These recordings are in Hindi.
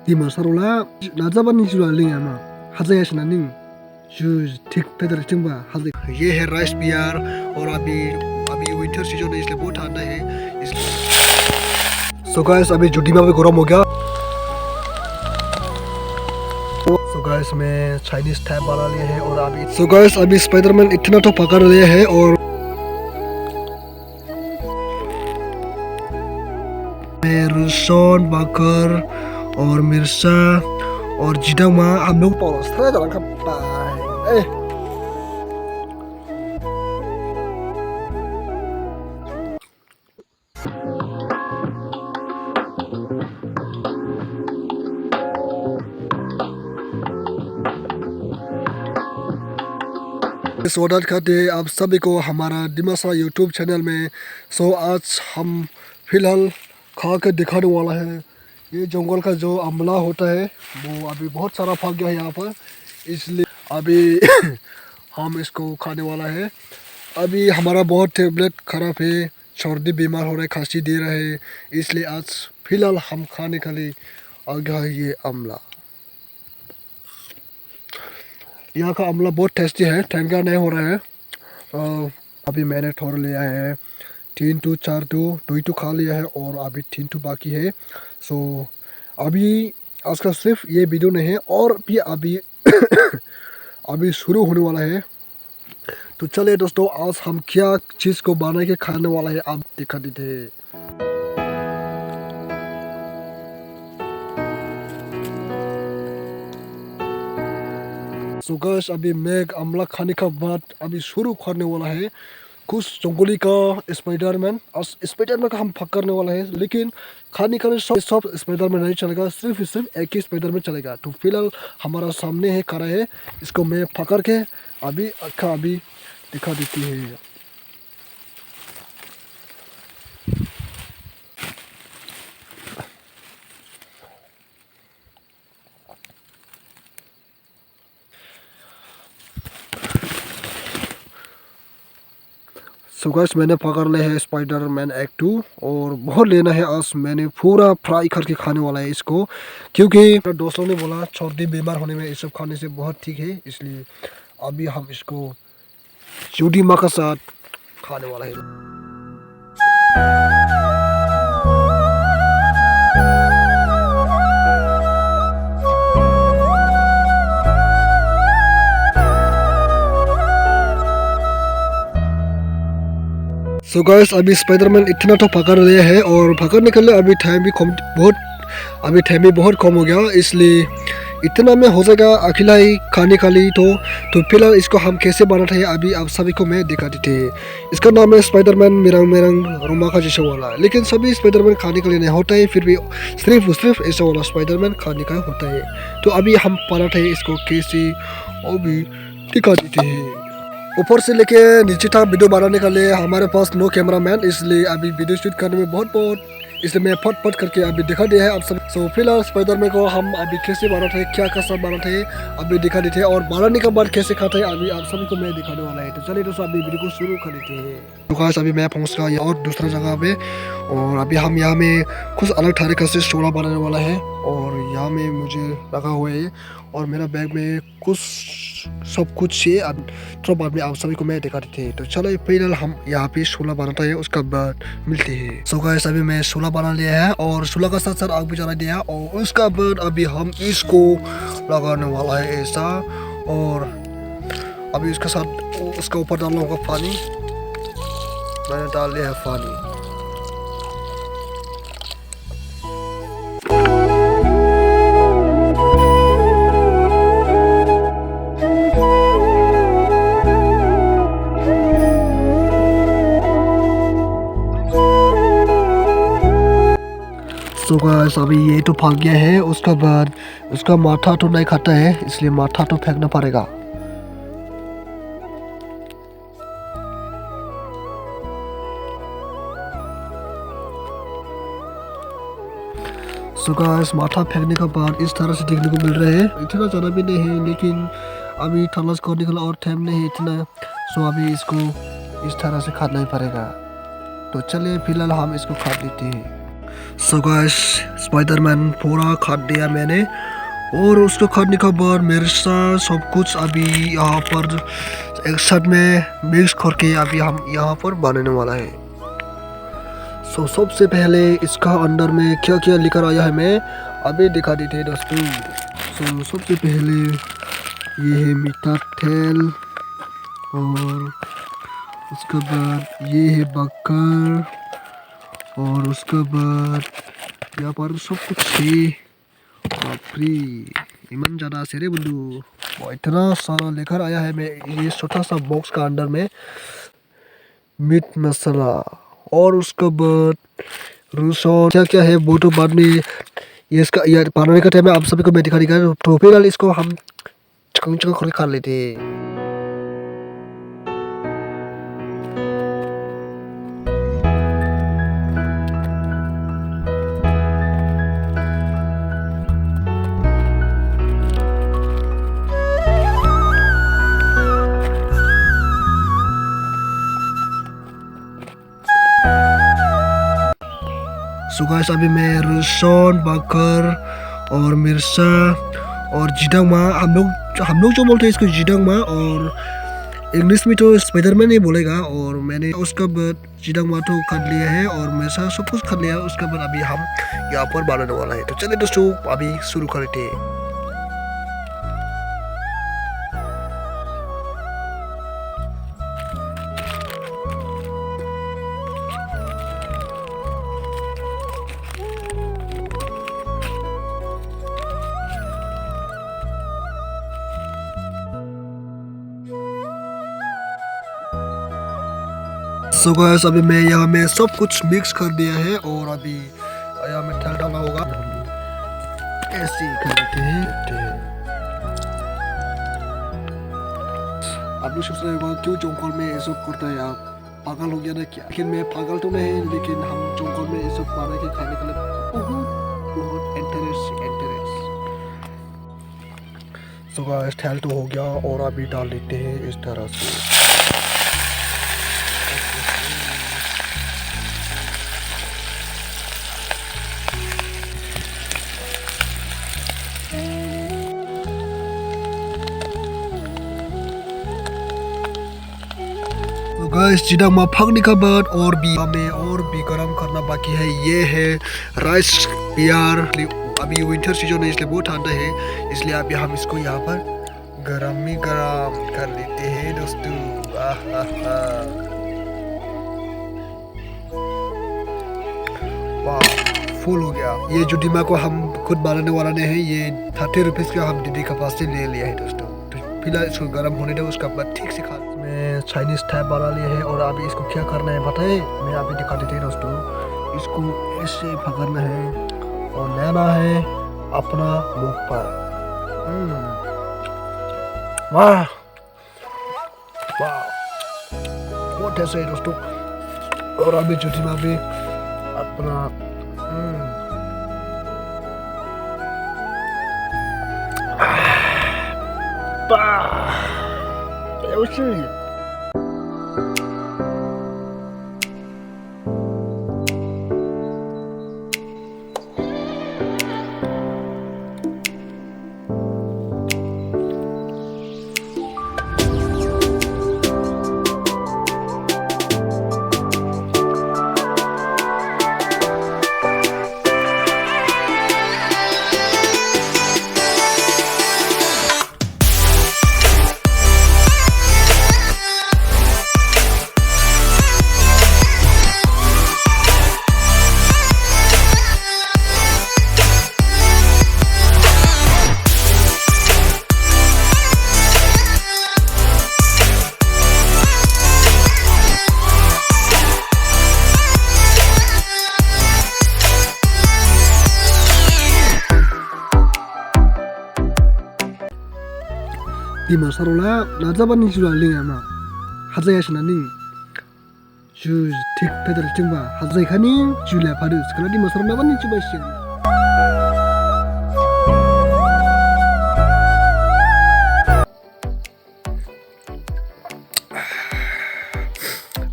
Dima sarola nazaban निचुला लिंगा हाजाया शनानिंग जो ठीक पैदल चंबा हाजे ये है राइस बियर और अभी अभी विंटर सीजन है इसलिए बहुत ठंडा है सो गाइस अभी जो डिमा में गरम हो गया सो गाइस मैं चाइनीज टाइप बना लिए है और अभी सो गाइस अभी स्पाइडरमैन इतना तो पकड़ लिया है और रुसन बकर और मिर्चा और जिदामा हम लोग पोरोस था जाlan kapai स्वागत करते हैं आप सभी को हमारा दिमासा यूट्यूब चैनल में। सो आज हम फिलहाल खा के दिखाने वाला है ये जंगल का जो अमला होता है वो अभी बहुत सारा फल गया है यहाँ पर, इसलिए अभी हम इसको खाने वाला है। अभी हमारा बहुत तबीयत खराब है, सर्दी बीमार हो रहा है, खांसी दे रहा है, इसलिए आज फिलहाल हम खाने के लिए आ गया है ये अमला। यहाँ का अमला बहुत टेस्टी है, ठंडा नहीं हो रहा है। अभी मैंने थोड़ा लिया है 3 to 4 to 2 to खा लिया है और अभी 3 to बाकी है। सो अभी आज का सिर्फ ये वीडियो नहीं है और भी अभी अभी शुरू होने वाला है। तो चलिए दोस्तों आज हम क्या चीज़ को बना के खाने वाला है आप दिखा देते हैं। सो गाइस अभी मैं अमला खाने का बाद अभी शुरू करने वाला है कुछ जंगली का स्पाइडरमैन और स्पाइडरमैन का हम पकड़ने वाला है, लेकिन खाने का सब स्पाइडरमैन नहीं चलेगा, सिर्फ एक ही स्पाइडरमैन चलेगा। तो फिलहाल हमारा सामने है खड़ा है, इसको मैं पकड़ के अभी अभी दिखा देती है। सो गाइस मैंने पकड़ लिया है स्पाइडरमैन एक्ट 2 और बहुत लेना है। आज मैंने पूरा फ्राई करके खाने वाला है इसको, क्योंकि दोस्तों ने बोला सर्दी बीमार होने में ये सब खाने से बहुत ठीक है, इसलिए अभी हम इसको चूडीमा के साथ खाने वाला है। सो गाइस अभी स्पाइडरमैन इतना तो पकड़ लिया है और पकड़ने के लिए अभी टाइम भी बहुत कम हो गया, इसलिए इतना में हो जाएगा अकेला ही खाने का लिए। तो फिलहाल इसको हम कैसे बनाते हैं अभी आप सभी को मैं दिखा देते हैं। इसका नाम है स्पाइडरमैन मिरंग रोमा का जैसा वाला, लेकिन सभी स्पाइडरमैन खाने के लिए नहीं होता है, फिर भी सिर्फ ऐसा वाला स्पाइडरमैन खाने का होता है। तो अभी हम बनाते हैं इसको कैसे अभी दिखा देते हैं। ऊपर से लेके नीचे तक वीडियो बनाने के लिए हमारे पास नो कैमरामैन, इसलिए अभी वीडियो शूट करने में बहुत इसलिए मैं फट करके अभी दिखा दिया है आप सब। सो फिलहाल स्पाइडरमैन को हम अभी कैसे बनाते हैं, क्या सब बनाते हैं अभी दिखा देते हैं और बनाने के बाद कैसे खाते हैं अभी आप सभी को मैं दिखाने वाला है। तो चलिए दोस्तों अभी वीडियो को शुरू कर देते हैं। तो खास अभी मैं पहुँच गया और दूसरा जगह पे, और अभी हम यहाँ में कुछ अलग तरीके से शोला बनाने वाला है और यहाँ में मुझे लगा हुआ है और मेरा बैग में सब कुछ है। तो बाद में आप सभी को मैं दिखा देते हैं। तो चलो फिलहाल हम यहाँ पे शोला बनाता है, उसका बाद मिलते हैं। सो गाइस अभी मैं शोला बना लिया है और शोला का साथ साथ आग भी जला दिया और उसका बाद अभी हम इसको लगाने वाला है ऐसा, और अभी उसके साथ उसका ऊपर डालना होगा पानी। मैंने डाल लिया है पानी। तो गाइस अभी ये तो पक गया है, उसका बाद उसका माथा तो नहीं खाता है, इसलिए माथा तो फेंकना पड़ेगा। सो गाइस माथा फेंकने के बाद इस तरह से देखने को मिल रहा है। इतना ज़्यादा भी नहीं है, लेकिन अभी थलस करने के लिए और टाइम नहीं है इतना, सो अभी इसको इस तरह से खाना ही पड़ेगा। तो चलिए फिलहाल हम इसको खा लेते हैं। सो गाइस स्पाइडरमैन पूरा काट दिया मैंने और उसको काटने के बाद मेरे साथ सब कुछ अभी यहाँ पर एक साथ में मिक्स करके अभी हम यहाँ पर बनाने वाला है। सो सबसे पहले इसका अंदर में क्या क्या लेकर आया है मैं अभी दिखा देते हैं दोस्तों। सो सबसे पहले ये है मीठा तेल और उसके बाद ये है बकर और उसके बाद यहाँ पर सब कुछ है। बापरे इमान ज़्यादा से रे बंधु इतना सारा लेकर आया है मैं ये छोटा सा बॉक्स का अंदर में मीट मसाला और उसके बाद रूसोन क्या क्या है वो तो बाद में ये इसका यार बनाने का टाइम में आप सभी को मैं दिखा देगा। तो फिलहाल इसको हम चिकन चिकन करके खा लेते हैं। सो गाइस अभी मैं रूसोन बकर और मिर्चा और जिडांगमा हम लोग जो बोलते हैं इसको जिडांगमा और इंग्लिश में तो स्पाइडरमैन ही बोलेगा। और मैंने उसका बाद जिडांगमा तो काट लिया है और मिर्चा सब कुछ काट लिया। उसके बाद अभी हम यहाँ पर बनाने वाला है। तो चलिए दोस्तों अभी शुरू करते हैं। सो गाइस अभी मैं यहाँ में सब कुछ मिक्स कर दिया है और अभी यहाँ में तेल डालना होगा। ऐसे ही कर देते हैं। आप लोग सोच रहे होगा क्यों जंगल में ये सब करता है आप पागल हो गया ना क्या। लेकिन मैं पागल तो नहीं लेकिन हम जंगल में ये सब बना के खाने के लिए बहुत इंटरेस्ट। सो गाइस तेल तो हो गया और अभी डाल देते हैं इस तरह से। गाइस जिडांगमा पकने के बाद और भी हमें और भी गर्म करना बाकी है। ये है राइस बियर। अभी विंटर सीजन है इसलिए बहुत ठंडा है इसलिए अभी हम इसको यहाँ पर गरम ही गरम कर लेते हैं दोस्तों। वाह फुल हो गया। ये जो दिमाग को हम खुद बनाने वाला नहीं है ये 30 रुपीज़ का हम दीदी के पास से ले लिया है दोस्तों। तो फिलहाल इसको गर्म होने दो उसका बाद ठीक से खा। मैं चाइनीज टाइप बना लिया है और अभी इसको क्या करना है बताए मैं अभी दिखा देते हैं दोस्तों। इसको ऐसे पकड़ना है और लेना है अपना मुख पर। वाह वाह बहुत ऐसे है दोस्तों। और अभी चुटी में भी अपना di masarola nazaban jula lingama hazaya shinani ju tik pedal timba hazai khani jula paru skala di masarola ban chuba shin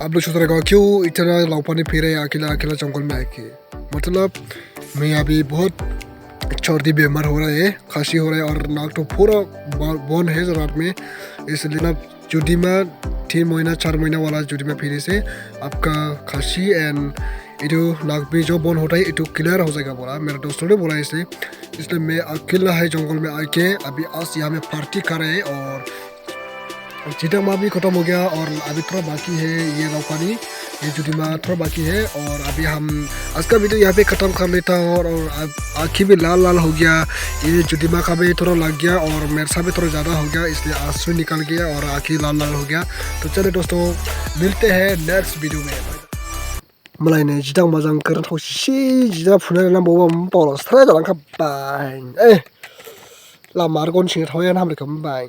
आप लोग सोच रहे हो क्यों इतना लाउपानी फिर रहे अकेला अकेला जंगल में आके। मतलब मैं अभी बहुत सर्दी बीमार हो रहा है, खांसी हो रहा है और नाक तो पूरा बंद है रात में। इसलिए ना जुदीमा 3 महीना 4 महीना वाला जुदीमा फिर से आपका खांसी एंड इधो नाक भी जो बंद होता है इधो क्लियर हो जाएगा बोला, मेरे दोस्तों ने बोला इसे। इसलिए मैं अकेला है जंगल में आके अभी आज यहाँ में पार्टी कर रहे हैं और चिटमा भी खत्म हो गया और अभी थोड़ा बाकी है ये लौकानी, ये जुदीमा थोड़ा बाकी है। और अभी हम आज का वीडियो यहाँ पे ख़त्म कर लेता हूँ। और आँखें भी लाल लाल हो गया, ये जुदीमा का भी थोड़ा लग गया और मेरे साथ भी थोड़ा ज़्यादा हो गया, इसलिए आंसू निकल गया और आँखें लाल लाल हो गया। तो चलिए दोस्तों मिलते हैं नेक्स्ट वीडियो में। मलाई जिदा मोजां गोरोन्थावसि जिदा फुनाय नांबावो पावलावसो थानाय जालांखाबाय लामा आरो गन सिङाव थाबायानो हामलायखांबाय।